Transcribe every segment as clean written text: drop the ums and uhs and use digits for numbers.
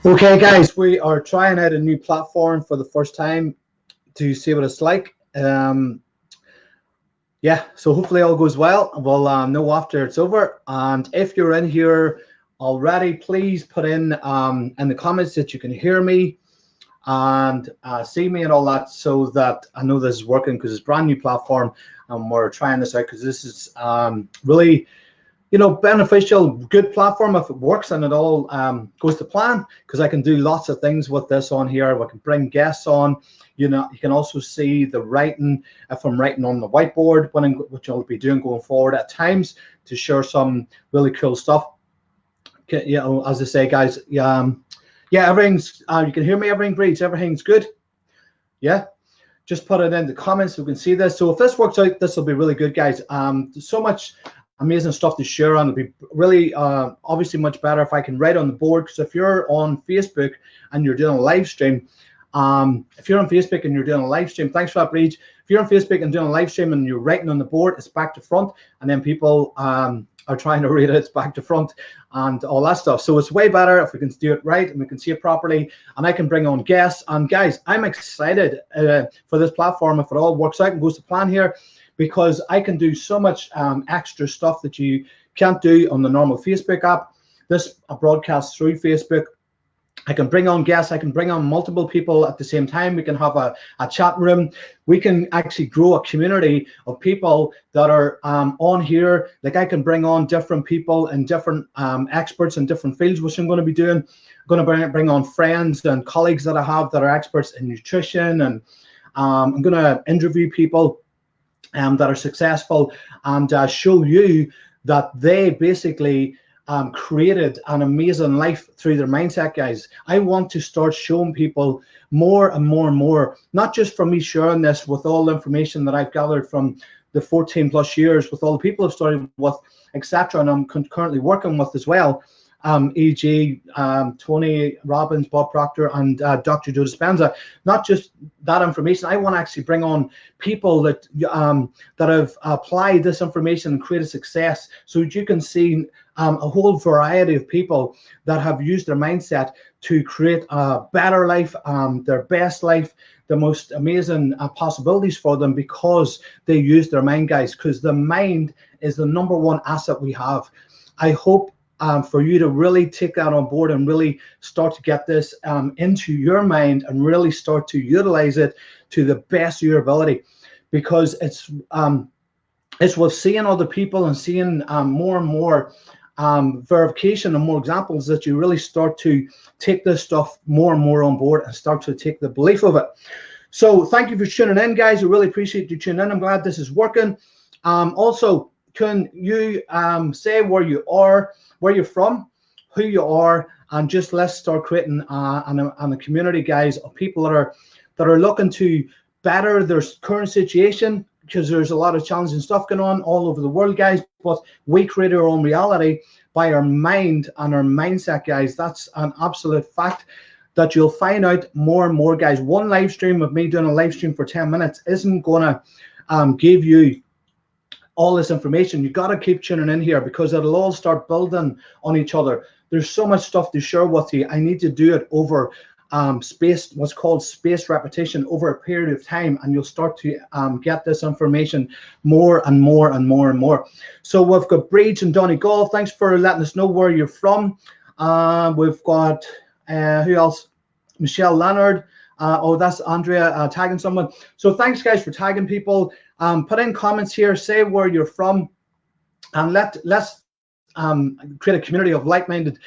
Okay, guys, we are trying out a new platform for the first time to see what it's like. Yeah, so hopefully all goes well. We'll know after it's over. And if you're in here already, please put in the comments that you can hear me and see me and all that, so that I know this is working, because it's a brand new platform and we're trying this out because this is really, beneficial, good platform if it works and it all goes to plan, because I can do lots of things with this on here. I can bring guests on. You can also see the writing if I'm writing on the whiteboard, which I'll be doing going forward at times to share some really cool stuff. As I say, guys, everything's, you can hear me, everything breathes, everything's good. Yeah, just put it in the comments so we can see this. So if this works out, this will be really good, guys. There's so much amazing stuff to share on. It'll be really obviously much better if I can write on the board, because if you're on Facebook and you're doing a live stream, thanks for that, Breach. If you're on Facebook and doing a live stream and you're writing on the board, it's back to front, and then people are trying to read it, it's back to front and all that stuff. So it's way better if we can do it right and we can see it properly, and I can bring on guests. And guys, I'm excited for this platform if it all works out and goes to plan here, because I can do so much extra stuff that you can't do on the normal Facebook app. This broadcasts through Facebook. I can bring on guests. I can bring on multiple people at the same time. We can have a chat room. We can actually grow a community of people that are on here. Like, I can bring on different people and different experts in different fields, which I'm going to be doing. I'm going to bring on friends and colleagues that I have that are experts in nutrition, and I'm going to interview people that are successful and show you that they basically created an amazing life through their mindset, guys. I want to start showing people more and more and more, not just from me sharing this with all the information that I've gathered from the 14 plus years with all the people I've started with, etc., and I'm currently working with as well, e.g. Tony Robbins, Bob Proctor, and Dr. Joe Dispenza. Not just that information. I want to actually bring on people that have applied this information and created success, so that you can see a whole variety of people that have used their mindset to create a better life, their best life, the most amazing possibilities for them, because they use their mind, guys, because the mind is the #1 asset we have. I hope for you to really take that on board and really start to get this into your mind and really start to utilize it to the best of your ability, because it's with seeing other people and seeing more and more verification and more examples that you really start to take this stuff more and more on board and start to take the belief of it. So thank you for tuning in, guys. I really appreciate you tuning in. I'm glad this is working. Also, can you say where you are, where you're from, who you are, and just let's start creating a community, guys, of people that are looking to better their current situation, because there's a lot of challenging stuff going on all over the world, guys. But we create our own reality by our mind and our mindset, guys. That's an absolute fact that you'll find out more and more, guys. One live stream of me doing a live stream for 10 minutes isn't going to give you all this information. You got to keep tuning in here, because it'll all start building on each other. There's so much stuff to share with you. I need to do it over what's called spaced repetition, over a period of time, and you'll start to get this information more and more and more and more. So we've got Breach and Donegal. Thanks for letting us know where you're from. We've got who else? Michelle Leonard. Oh, that's Andrea tagging someone. So thanks, guys, for tagging people. Put in comments here, say where you're from, and let's create a community of like-minded,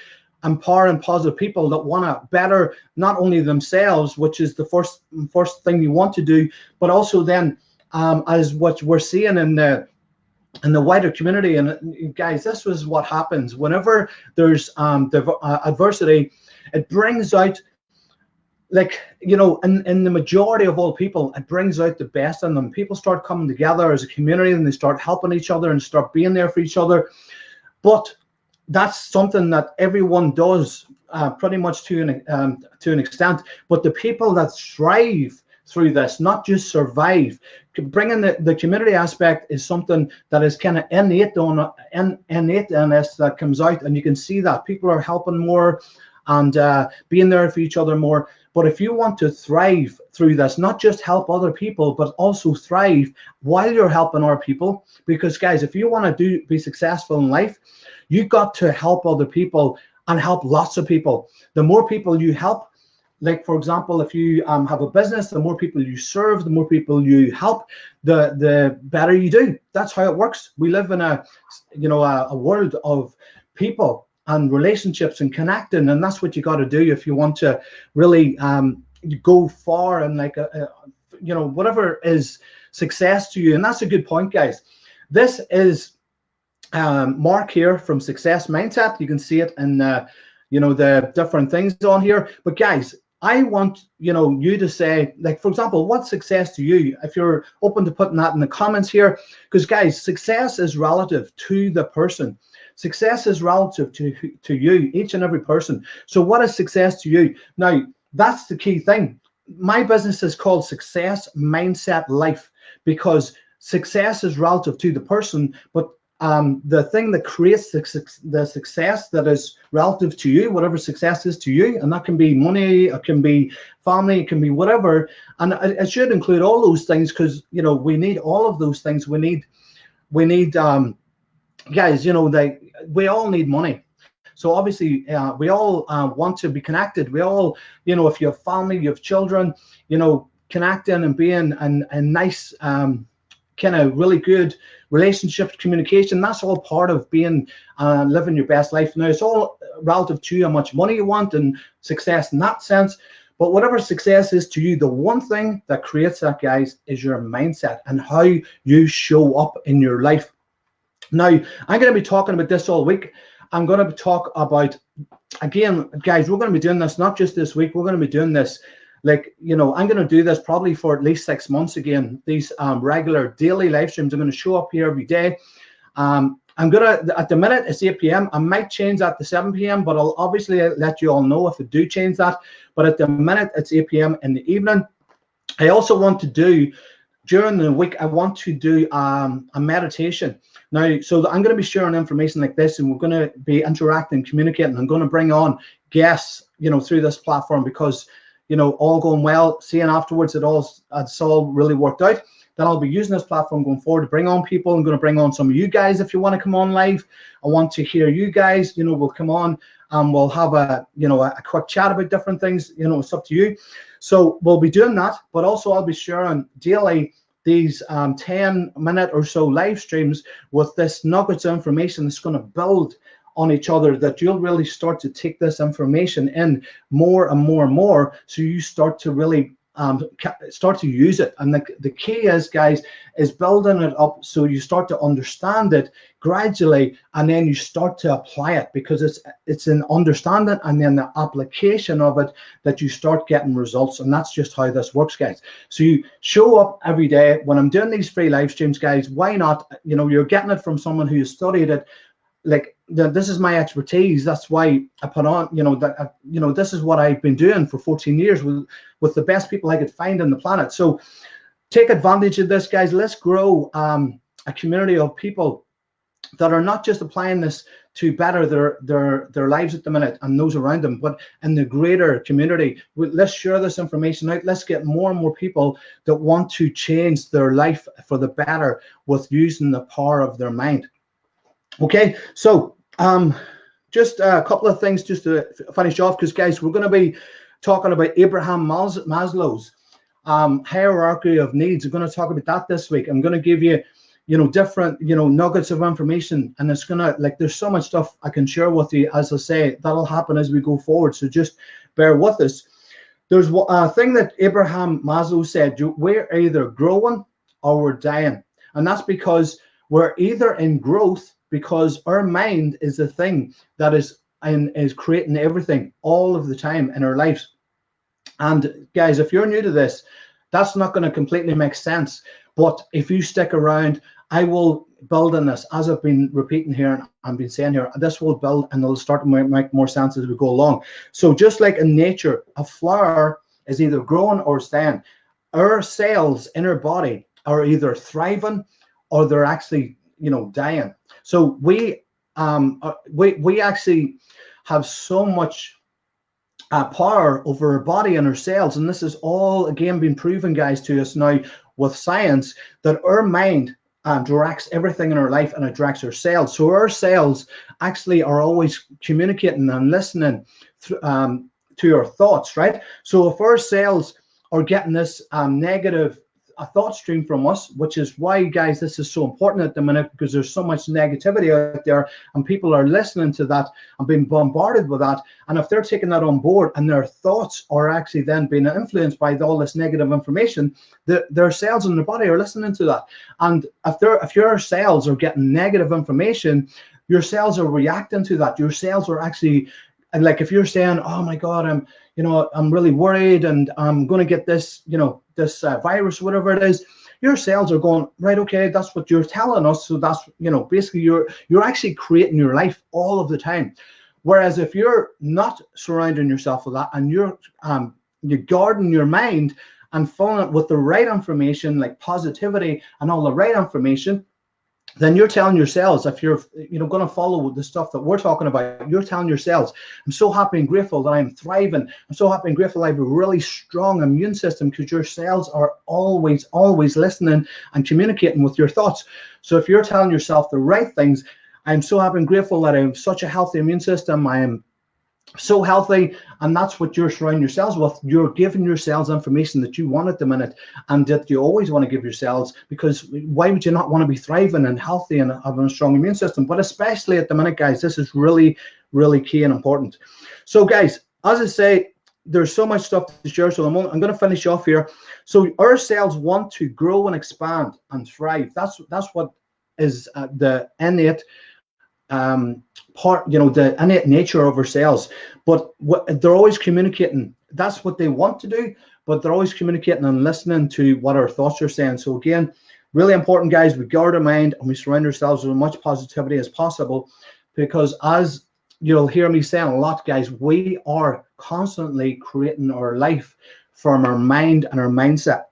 empowering, positive people that want to better not only themselves, which is the first thing you want to do, but also then as what we're seeing in the wider community. And guys, this was what happens whenever there's adversity. It brings out, like, in the majority of all people, it brings out the best in them. People start coming together as a community, and they start helping each other and start being there for each other. But that's something that everyone does pretty much to an extent. But the people that thrive through this, not just survive, bringing the community aspect is something that is kind of innate in us, that comes out, and you can see that people are helping more. and being there for each other more. But if you want to thrive through this, not just help other people, but also thrive while you're helping other people, because guys, if you want to be successful in life, you got to help other people and help lots of people. The more people you help, like for example, if you have a business, the more people you serve, the more people you help, the better you do. That's how it works. We live in a world of people and relationships and connecting, and that's what you got to do if you want to really go far and like whatever is success to you. And that's a good point, guys. This is Mark here from Success Mindset. You can see it in the different things on here. But guys, I want you to say, like, for example, what's success to you? If you're open to putting that in the comments here, because guys, success is relative to the person. Success is relative to you, each and every person. So what is success to you? Now, that's the key thing. My business is called Success Mindset Life, because success is relative to the person, but the thing that creates the success that is relative to you, whatever success is to you, and that can be money, it can be family, it can be whatever, and it should include all those things, because we need all of those things. We need guys, we all need money. So obviously we all want to be connected. We all, if you have family, you have children, connecting and being a nice kind of really good relationship, communication, that's all part of being living your best life. Now, it's all relative to how much money you want and success in that sense. But whatever success is to you, the one thing that creates that, guys, is your mindset and how you show up in your life. Now, I'm going to be talking about this all week. I'm going to talk about, again, guys, we're going to be doing this not just this week. We're going to be doing this, like, I'm going to do this probably for at least 6 months again. These regular daily live streams are going to show up here every day. I'm going to, at the minute, it's 8 p.m. I might change that to 7 p.m., but I'll obviously let you all know if I do change that. But at the minute, it's 8 p.m. in the evening. I also want to do, during the week, I want to do a meditation. Now, so I'm going to be sharing information like this, and we're going to be interacting, communicating. I'm going to bring on guests, through this platform, because, all going well, seeing afterwards it's all really worked out. Then I'll be using this platform going forward to bring on people. I'm going to bring on some of you guys if you want to come on live. I want to hear you guys. We'll come on and we'll have a quick chat about different things. It's up to you. So we'll be doing that, but also I'll be sharing daily these 10-minute or so live streams with this nuggets of information that's going to build on each other, that you'll really start to take this information in more and more and more, so you start to really start to use it. And the key is, guys, is building it up so you start to understand it gradually, and then you start to apply it, because it's an understanding and then the application of it that you start getting results. And that's just how this works, guys. So you show up every day. When I'm doing these free live streams, guys, why not? You're getting it from someone who has studied it. Like, this is my expertise. That's why I put on, this is what I've been doing for 14 years with the best people I could find on the planet. So take advantage of this, guys. Let's grow a community of people that are not just applying this to better their lives at the minute and those around them, but in the greater community. Let's share this information out. Let's get more and more people that want to change their life for the better with using the power of their mind. Okay, so just a couple of things just to finish off, because, guys, we're going to be talking about Abraham Maslow's hierarchy of needs. We're going to talk about that this week. I'm going to give you, different, nuggets of information, and it's going to, there's so much stuff I can share with you. As I say, that'll happen as we go forward, so just bear with us. There's a thing that Abraham Maslow said: we're either growing or we're dying. And that's because we're either in growth, because our mind is the thing that is creating everything all of the time in our lives. And guys, if you're new to this, that's not going to completely make sense. But if you stick around, I will build on this, as I've been repeating here and I've been saying here. This will build, and it'll start to make more sense as we go along. So just like in nature, a flower is either growing or dying. Our cells in our body are either thriving or they're actually, dying. So we actually have so much power over our body and our cells. And this is all, again, been proven, guys, to us now with science, that our mind directs everything in our life, and it directs our cells. So our cells actually are always communicating and listening to our thoughts, right? So if our cells are getting this negative thought stream from us, which is why, guys, this is so important at the minute, because there's so much negativity out there and people are listening to that and being bombarded with that. And if they're taking that on board and their thoughts are actually then being influenced by all this negative information, their cells in their body are listening to that. And if your cells are getting negative information, your cells are reacting to that. Your cells are actually, and like, if you're saying, oh my God, I'm really worried and I'm going to get this, this virus, whatever it is, your cells are going, right, okay, that's what you're telling us. So that's, basically you're actually creating your life all of the time. Whereas if you're not surrounding yourself with that, and you're guarding your mind and filling it with the right information, like positivity and all the right information, then you're telling your cells, if you're going to follow the stuff that we're talking about, you're telling your cells, I'm so happy and grateful that I'm thriving. I'm so happy and grateful I have a really strong immune system, because your cells are always listening and communicating with your thoughts. So if you're telling yourself the right things, I'm so happy and grateful that I have such a healthy immune system, I am so healthy, and that's what you're surrounding yourselves with. You're giving your cells information that you want at the minute, and that you always want to give your cells, because why would you not want to be thriving and healthy and having a strong immune system? But especially at the minute, guys, this is really, really key and important. So guys, as I say, there's so much stuff to share, so I'm going to finish off here. So our cells want to grow and expand and thrive. That's what is the innate part, the innate nature of our cells. But they're always communicating. That's what they want to do, but they're always communicating and listening to what our thoughts are saying. So again, really important, guys, we guard our mind and we surround ourselves with as much positivity as possible, because as you'll hear me saying a lot, guys, we are constantly creating our life from our mind and our mindset.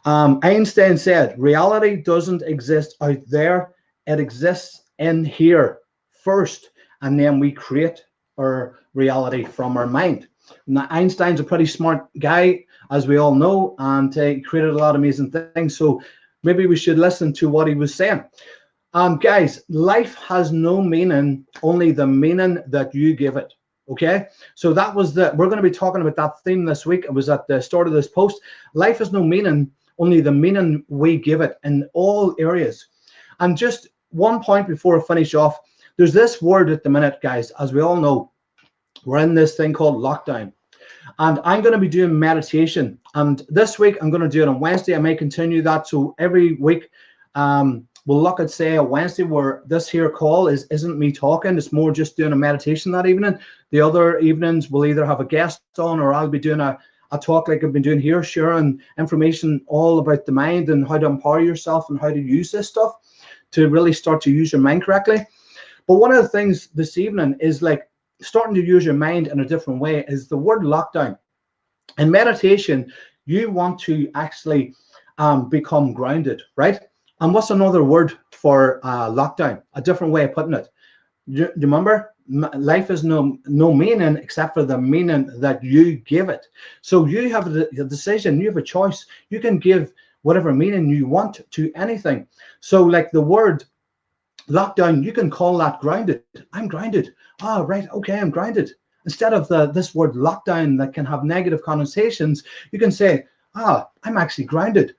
Einstein said, reality doesn't exist out there, it exists in here first, and then we create our reality from our mind. Now, Einstein's a pretty smart guy, as we all know, and he created a lot of amazing things. So maybe we should listen to what he was saying. Guys, life has no meaning, only the meaning that you give it. Okay, so that was we're going to be talking about that theme this week. It was at the start of this post. Life has no meaning, only the meaning we give it in all areas. And just one point before I finish off, there's this word at the minute, guys, as we all know, we're in this thing called lockdown. And I'm going to be doing meditation. And this week, I'm going to do it on Wednesday. I may continue that. So every week, we'll look at, say, a Wednesday where this here call isn't me talking. It's more just doing a meditation that evening. The other evenings, we'll either have a guest on, or I'll be doing a talk like I've been doing here, sharing information all about the mind and how to empower yourself and how to use this stuff to really start to use your mind correctly. But one of the things this evening is like starting to use your mind in a different way is the word lockdown. In meditation, you want to actually become grounded, right? And what's another word for lockdown? A different way of putting it. Do you remember? Life is no meaning except for the meaning that you give it. So you have a decision, you have a choice. You can give whatever meaning you want to anything. So like the word lockdown, you can call that grounded. I'm grounded. Ah, right, okay, I'm grounded. Instead of this word lockdown that can have negative connotations, you can say, I'm actually grounded.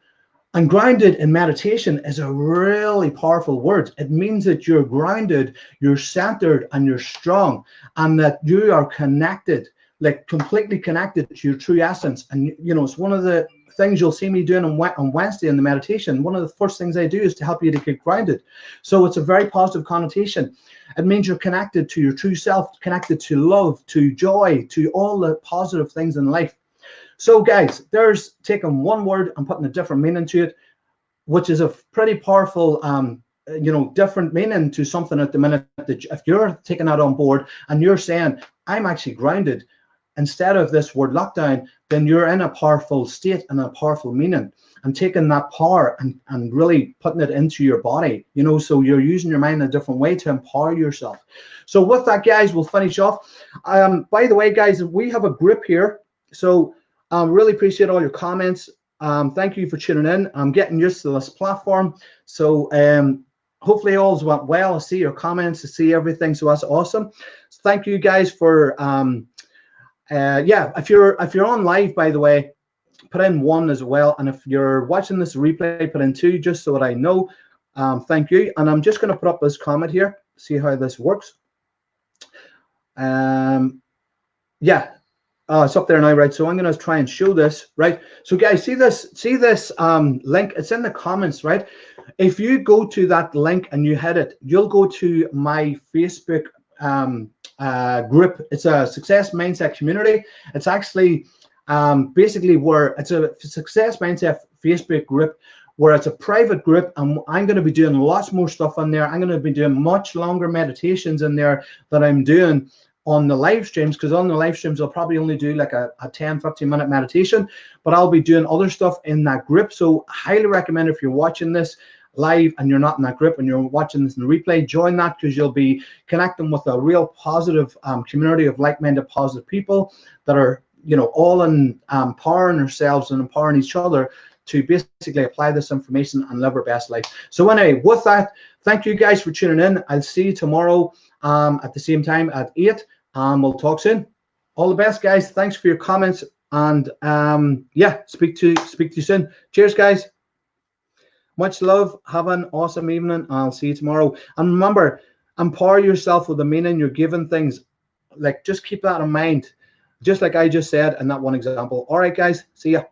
And grounded in meditation is a really powerful word. It means that you're grounded, you're centered, and you're strong, and that you are connected, like completely connected to your true essence. And it's one of the things you'll see me doing on Wednesday in the meditation. One of the first things I do is to help you to get grounded. So it's a very positive connotation. It means you're connected to your true self, connected to love, to joy, to all the positive things in life. So guys, there's taking one word and putting a different meaning to it, which is a pretty powerful, different meaning to something at the minute. That if you're taking that on board and you're saying, I'm actually grounded, instead of this word lockdown, then you're in a powerful state and a powerful meaning, and taking that power and really putting it into your body, you know, so you're using your mind in a different way to empower yourself. So with that, guys, we'll finish off. By the way, guys, we have a group here, so really appreciate all your comments. Thank you for tuning in. I'm getting used to this platform, so hopefully all's went well. I see your comments, I see everything, so that's awesome. So thank you guys for yeah, if you're on live, by the way, put in 1 as well, and if you're watching this replay, put in 2, just so that I know. Thank you. And I'm just going to put up this comment here, see how this works. Yeah, it's up there now, right? So I'm going to try and show this, right? So guys, see this link, it's in the comments, right? If you go to that link and you hit it, you'll go to my Facebook group. It's a Success Mindset community. It's actually basically where it's a Success Mindset Facebook group, where it's a private group, and I'm going to be doing lots more stuff on there. I'm going to be doing much longer meditations in there that I'm doing on the live streams, because on the live streams I'll probably only do like a 10-15 minute meditation, but I'll be doing other stuff in that group. So I highly recommend, if you're watching this live and you're not in that group and you're watching this in the replay, join that, because you'll be connecting with a real positive community of like-minded positive people that are, you know, all in empowering ourselves and empowering each other to basically apply this information and live our best life. So anyway, with that, thank you guys for tuning in. I'll see you tomorrow at the same time at 8. We'll talk soon. All the best, guys. Thanks for your comments, and yeah, speak to you soon. Cheers, guys. Much love. Have an awesome evening. I'll see you tomorrow. And remember, empower yourself with the meaning you're giving things. Like, just keep that in mind, just like I just said in that one example. All right, guys. See ya.